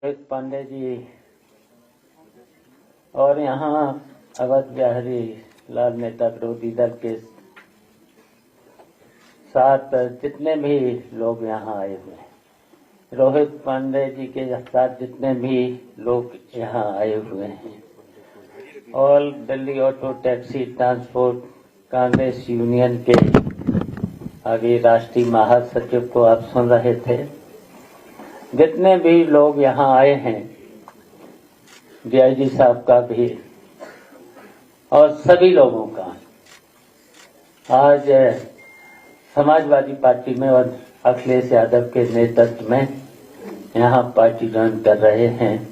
रोहित पांडे जी और यहाँ अवध बिहारी लाल नेता विरोधी दल के साथ जितने भी लोग यहाँ आए हुए हैं, रोहित पांडे जी के साथ जितने भी लोग यहाँ आए हुए हैं, all Delhi auto taxi transport Congress union के आगे राष्ट्रीय महासचिव को आप सुन रहे थे। जितने भी लोग यहाँ आए हैं, डीआईजी साहब का भी और सभी लोगों का, आज समाजवादी पार्टी में और अखिलेश यादव के नेतृत्व में यहाँ पार्टी ज्वाइन कर रहे हैं।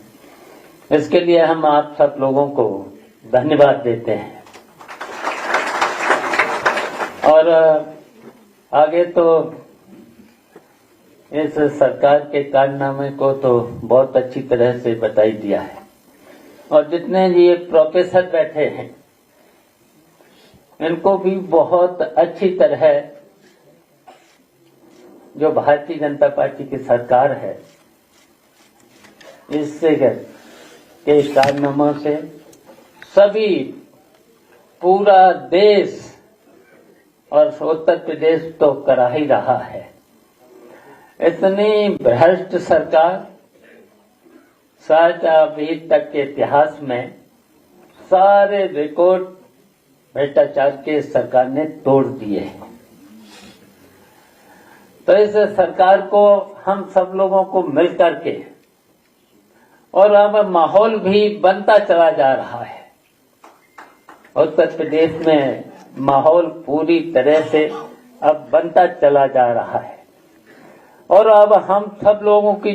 इसके लिए हम आप सब लोगों को धन्यवाद देते हैं। और आगे तो इस सरकार के कारनामे को तो बहुत अच्छी तरह से बताई दिया है, और जितने ये प्रोफेसर बैठे हैं इनको भी बहुत अच्छी तरह जो भारतीय जनता पार्टी की सरकार है इससे के कारनामों से सभी पूरा देश और उत्तर प्रदेश तो करा ही रहा है। इतनी भ्रष्ट सरकार शायद अभी तक के इतिहास में सारे रिकॉर्ड भ्रष्टाचार के सरकार ने तोड़ दिए हैं। तो इस सरकार को हम सब लोगों को मिलकर के, और अब माहौल भी बनता चला जा रहा है। उत्तर प्रदेश में माहौल पूरी तरह से अब बनता चला जा रहा है, और अब हम सब लोगों की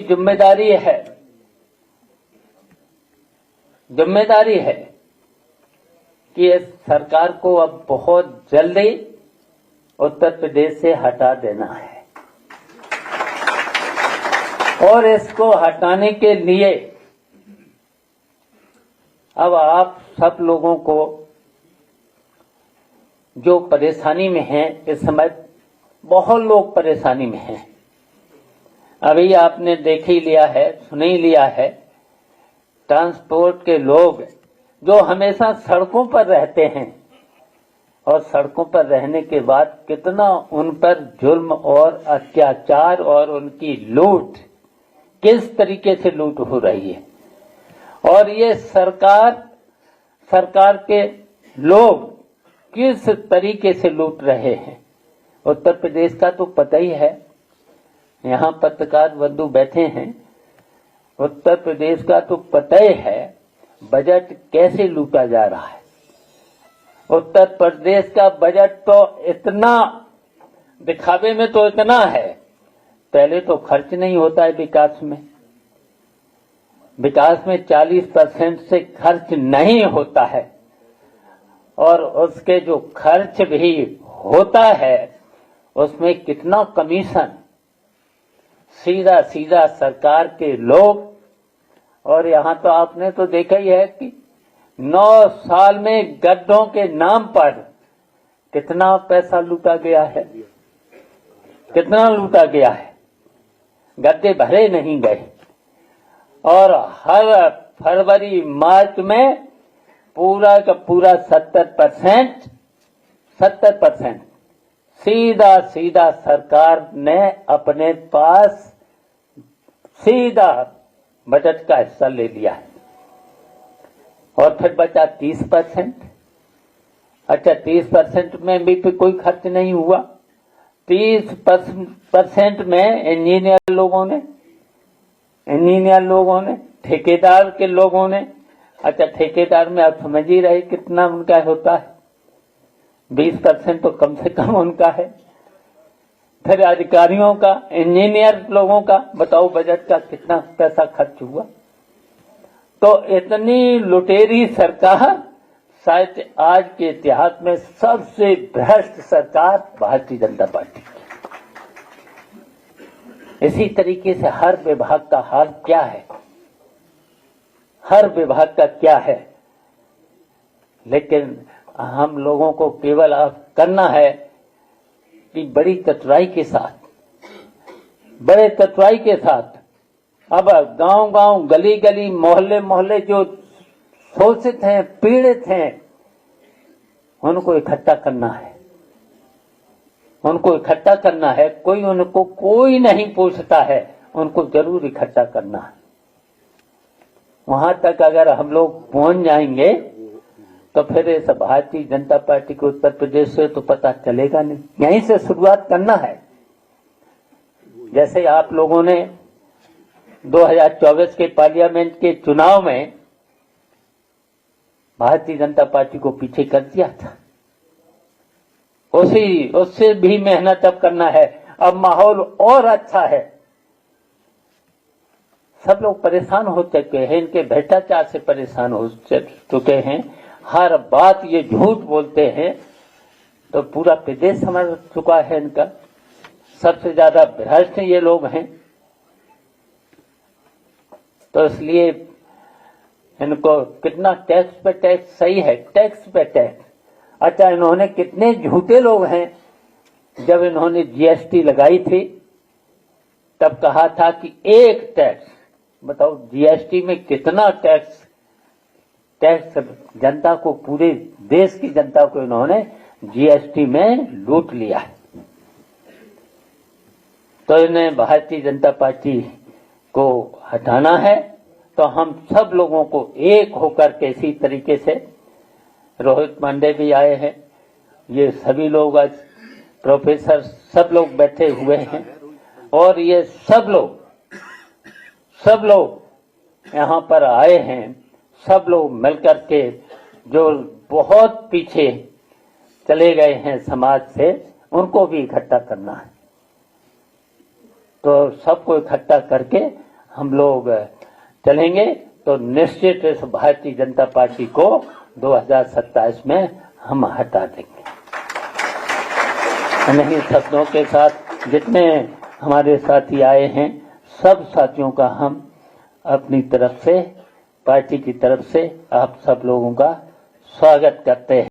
जिम्मेदारी है कि इस सरकार को अब बहुत जल्दी उत्तर प्रदेश से हटा देना है। और इसको हटाने के लिए अब आप सब लोगों को जो परेशानी में हैं, इस समय बहुत लोग परेशानी में हैं। अभी आपने देख ही लिया है, सुन ही लिया है, ट्रांसपोर्ट के लोग जो हमेशा सड़कों पर रहते हैं और सड़कों पर रहने के बाद कितना उन पर जुल्म और अत्याचार और उनकी लूट, किस तरीके से लूट हो रही है। और ये सरकार के लोग किस तरीके से लूट रहे हैं, उत्तर प्रदेश का तो पता ही है। यहाँ पत्रकार बंधु बैठे हैं, उत्तर प्रदेश का तो पता ही है बजट कैसे लूटा जा रहा है। उत्तर प्रदेश का बजट तो इतना दिखावे में तो इतना है, पहले तो खर्च नहीं होता है विकास में। विकास में 40% से खर्च नहीं होता है, और उसके जो खर्च भी होता है उसमें कितना कमीशन सीधा सीधा सरकार के लोग। और यहाँ तो आपने तो देखा ही है कि 9 साल में गड्ढों के नाम पर कितना पैसा लूटा गया है, कितना लूटा गया है। गड्ढे भरे नहीं गए, और हर फरवरी मार्च में पूरा का पूरा 70% सीधा सीधा सरकार ने अपने पास सीधा बजट का हिस्सा ले लिया है। और फिर बचा 30%। अच्छा, 30% में भी फिर कोई खर्च नहीं हुआ। 30% में इंजीनियर लोगों ने, ठेकेदार के लोगों ने, अच्छा ठेकेदार में आप समझ ही रहे कितना उनका होता है, 20% तो कम से कम उनका है। फिर अधिकारियों का, इंजीनियर लोगों का बताओ बजट का कितना पैसा खर्च हुआ। तो इतनी लुटेरी सरकार, शायद आज के इतिहास में सबसे भ्रष्ट सरकार भारतीय जनता पार्टी की। इसी तरीके से हर विभाग का हाल क्या है, हर विभाग का क्या है। लेकिन हम लोगों को केवल करना है कि बड़ी चतुराई के साथ अब गांव गांव, गली गली, मोहल्ले मोहल्ले जो शोषित हैं, पीड़ित हैं, उनको इकट्ठा करना है, उनको इकट्ठा करना है। उनको कोई नहीं पूछता है, उनको जरूर इकट्ठा करना है। वहां तक अगर हम लोग पहुंच जाएंगे तो फिर इस भारतीय जनता पार्टी को उत्तर प्रदेश से तो पता चलेगा नहीं। यहीं से शुरुआत करना है। जैसे आप लोगों ने 2024 के पार्लियामेंट के चुनाव में भारतीय जनता पार्टी को पीछे कर दिया था, उससे भी मेहनत अब करना है। अब माहौल और अच्छा है। सब लोग परेशान हो चुके हैं, इनके भ्रष्टाचार से परेशान हो चुके हैं। हर बात ये झूठ बोलते हैं, तो पूरा प्रदेश समझ चुका है इनका। सबसे ज्यादा भ्रष्ट ये लोग हैं, तो इसलिए इनको कितना टैक्स पे टैक्स, सही है, टैक्स पे टैक्स। अच्छा, इन्होंने कितने झूठे लोग हैं। जब इन्होंने जीएसटी लगाई थी तब कहा था कि एक टैक्स, बताओ जीएसटी में कितना टैक्स जनता को, पूरे देश की जनता को इन्होंने जीएसटी में लूट लिया। तो इन्हें भारतीय जनता पार्टी को हटाना है। तो हम सब लोगों को एक होकर के, इसी तरीके से रोहित पांडे भी आए हैं, ये सभी लोग, आज प्रोफेसर सब लोग बैठे हुए हैं, और ये सब लोग यहाँ पर आए हैं। सब लोग मिलकर के जो बहुत पीछे चले गए हैं समाज से, उनको भी इकट्ठा करना है। तो सबको इकट्ठा करके हम लोग चलेंगे, तो निश्चित इस भारतीय जनता पार्टी को 2027 में हम हटा देंगे। इन्हीं शब्दों के साथ जितने हमारे साथी आए हैं, सब साथियों का हम अपनी तरफ से, पार्टी की तरफ से आप सब लोगों का स्वागत करते हैं।